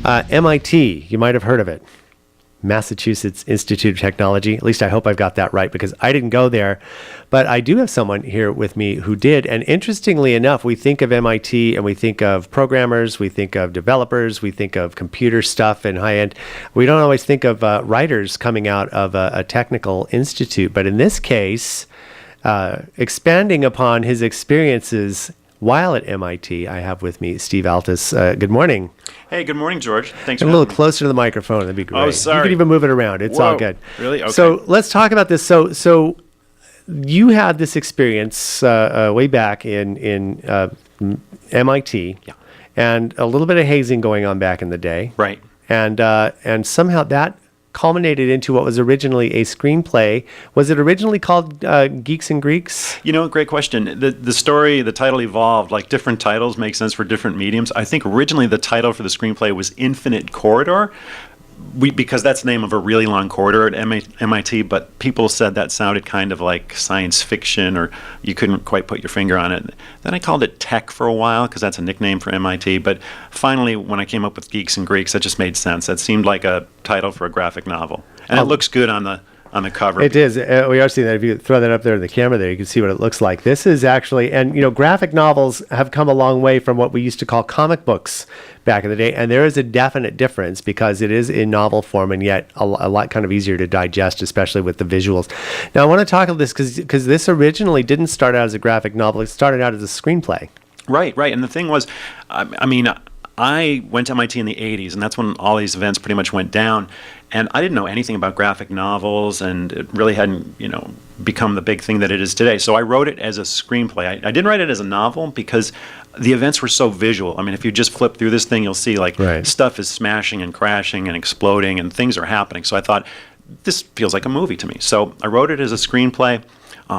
MIT, you might have heard of it. Massachusetts Institute of Technology. At least I hope I've got that right because I didn't go there. But I do have someone here with me who did. And interestingly enough, we think of MIT and we think of programmers, we think of developers, we think of computer stuff and high end. We don't always think of writers coming out of a technical institute. But in this case, expanding upon his experiences while at MIT, I have with me Steve Altus. Good morning. Hey, good morning, George. Thanks for a little closer to the microphone. That'd be great. Oh, sorry. You can even move it around. It's all good. Really? Okay. So let's talk about this. So you had this experience way back in MIT, Yeah. and a little bit of hazing going on back in the day, Right. And somehow that culminated into what was originally a screenplay. Was it originally called Geeks and Greeks? Great question. The story, the title evolved. Like different titles make sense for different mediums. I think originally the title for the screenplay was Infinite Corridor, because that's the name of a really long corridor at MIT, but people said that sounded kind of like science fiction, or you couldn't quite put your finger on it. Then I called it Tech for a while because that's a nickname for MIT, but finally when I came up with Geeks and Greeks, that just made sense. That seemed like a title for a graphic novel, and it looks good on the cover. It is. We are seeing that. If you throw that up there in the camera there, you can see what it looks like. This is actually, and graphic novels have come a long way from what we used to call comic books back in the day. And there is a definite difference because it is in novel form and yet a lot kind of easier to digest, especially with the visuals. Now, I want to talk about this because this originally didn't start out as a graphic novel. It started out as a screenplay. Right. And the thing was, I went to MIT in the 80s, and that's when all these events pretty much went down. And I didn't know anything about graphic novels, and it really hadn't, become the big thing that it is today. So I wrote it as a screenplay. I didn't write it as a novel because the events were so visual. I mean, if you just flip through this thing, you'll see stuff is smashing and crashing and exploding, and things are happening. So I thought, this feels like a movie to me. So I wrote it as a screenplay.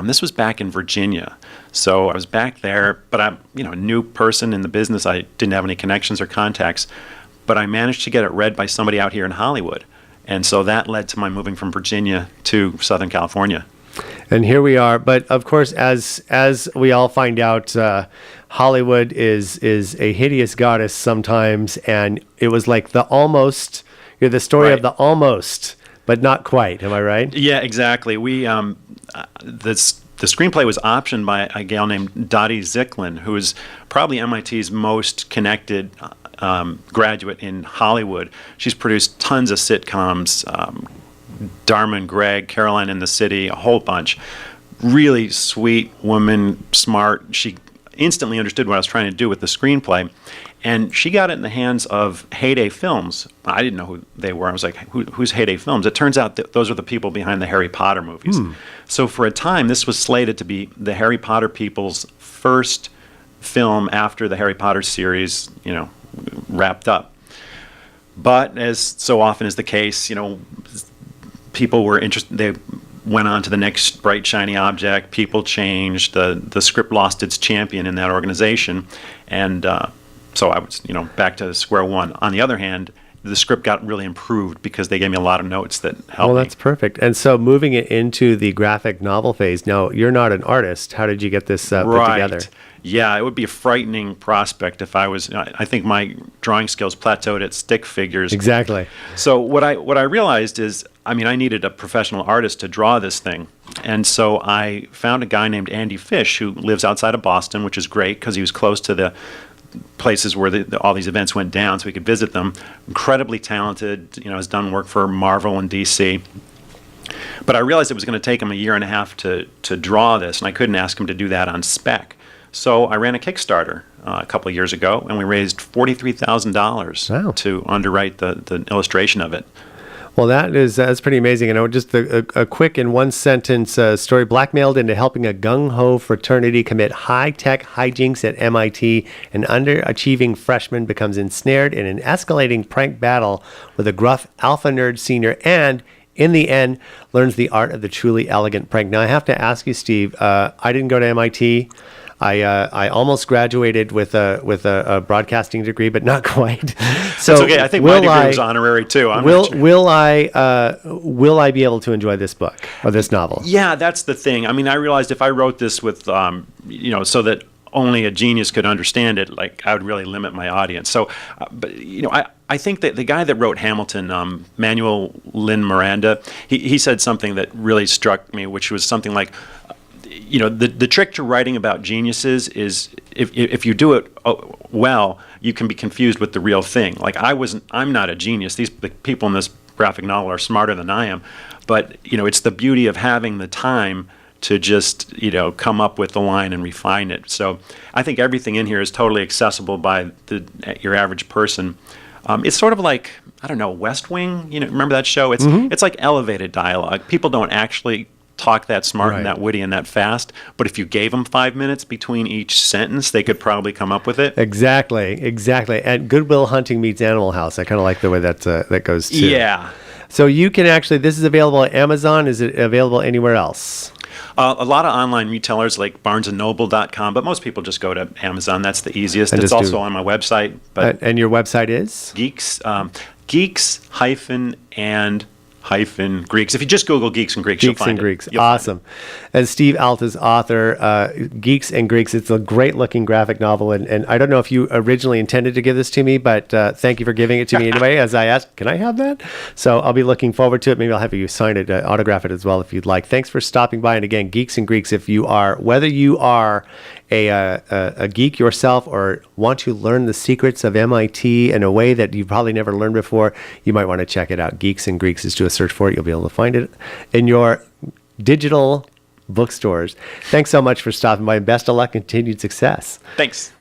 This was back in Virginia. So I was back there, but I'm a new person in the business. I didn't have any connections or contacts, but I managed to get it read by somebody out here in Hollywood. And so that led to my moving from Virginia to Southern California. And here we are. But of course, as we all find out, Hollywood is a hideous goddess sometimes. And it was like the almost, the story Right. of the almost, but not quite. Am I right? Yeah, exactly. We the screenplay was optioned by a gal named Dottie Zicklin, who is probably MIT's most connected graduate in Hollywood. She's produced tons of sitcoms, Dharma and Greg, Caroline in the City, a whole bunch. Really sweet woman, smart. She instantly understood what I was trying to do with the screenplay. And she got it in the hands of Heyday Films. I didn't know who they were. I was like, who's Heyday Films? It turns out that those are the people behind the Harry Potter movies. So for a time, this was slated to be the Harry Potter people's first film after the Harry Potter series, wrapped up. But as so often is the case, people were interested. They went on to the next bright, shiny object. People changed. The script lost its champion in that organization. And so I was, back to square one. On the other hand, the script got really improved because they gave me a lot of notes that helped me. Well, that's perfect. And so moving it into the graphic novel phase, now you're not an artist. How did you get this put together? Yeah, it would be a frightening prospect if I was. I think my drawing skills plateaued at stick figures. Exactly. So what I realized is, I needed a professional artist to draw this thing. And so I found a guy named Andy Fish who lives outside of Boston, which is great because he was close to the places where all these events went down, so we could visit them. Incredibly talented, has done work for Marvel and DC. But I realized it was going to take him a year and a half to draw this, and I couldn't ask him to do that on spec. So I ran a Kickstarter a couple of years ago, and we raised $43,000 to underwrite the illustration of it. Well, that's pretty amazing. And just a quick in one sentence story: blackmailed into helping a gung-ho fraternity commit high-tech hijinks at MIT, an underachieving freshman becomes ensnared in an escalating prank battle with a gruff alpha nerd senior, and in the end, learns the art of the truly elegant prank. Now, I have to ask you, Steve. I didn't go to MIT. I almost graduated with a broadcasting degree, but not quite. So that's okay. I think my degree was honorary too. Will I be able to enjoy this book or this novel? Yeah, that's the thing. I realized if I wrote this with so that only a genius could understand it, like I would really limit my audience. So, but I think that the guy that wrote Hamilton, Manuel Lin Miranda, he said something that really struck me, which was something like, the trick to writing about geniuses is if you do it well, you can be confused with the real thing. Like I'm not a genius. The people in this graphic novel are smarter than I am, but it's the beauty of having the time to just come up with the line and refine it. So I think everything in here is totally accessible by your average person. It's sort of like, I don't know, West Wing. Remember that show? It's like elevated dialogue. People don't actually talk that smart and that witty and that fast, but if you gave them 5 minutes between each sentence, they could probably come up with it. Exactly. And Good Will Hunting meets Animal House. I kind of like the way that goes too. Yeah. So you can actually, this is available at Amazon. Is it available anywhere else? A lot of online retailers like barnesandnoble.com, but most people just go to Amazon. That's the easiest. And it's also on my website. But and your website is? Geeks Greeks. If you just Google Geeks and Greeks, you'll find it. Geeks and Greeks. Awesome. And Steve Alta's author, Geeks and Greeks. It's a great looking graphic novel. And I don't know if you originally intended to give this to me, but thank you for giving it to me anyway, as I asked, can I have that? So I'll be looking forward to it. Maybe I'll have you sign it, autograph it as well if you'd like. Thanks for stopping by. And again, Geeks and Greeks, whether you are a geek yourself or want to learn the secrets of MIT in a way that you probably never learned before, you might want to check it out. Geeks and Greeks, just do a search for it. You'll be able to find it in your digital bookstores. Thanks so much for stopping by, and best of luck and continued success. Thanks.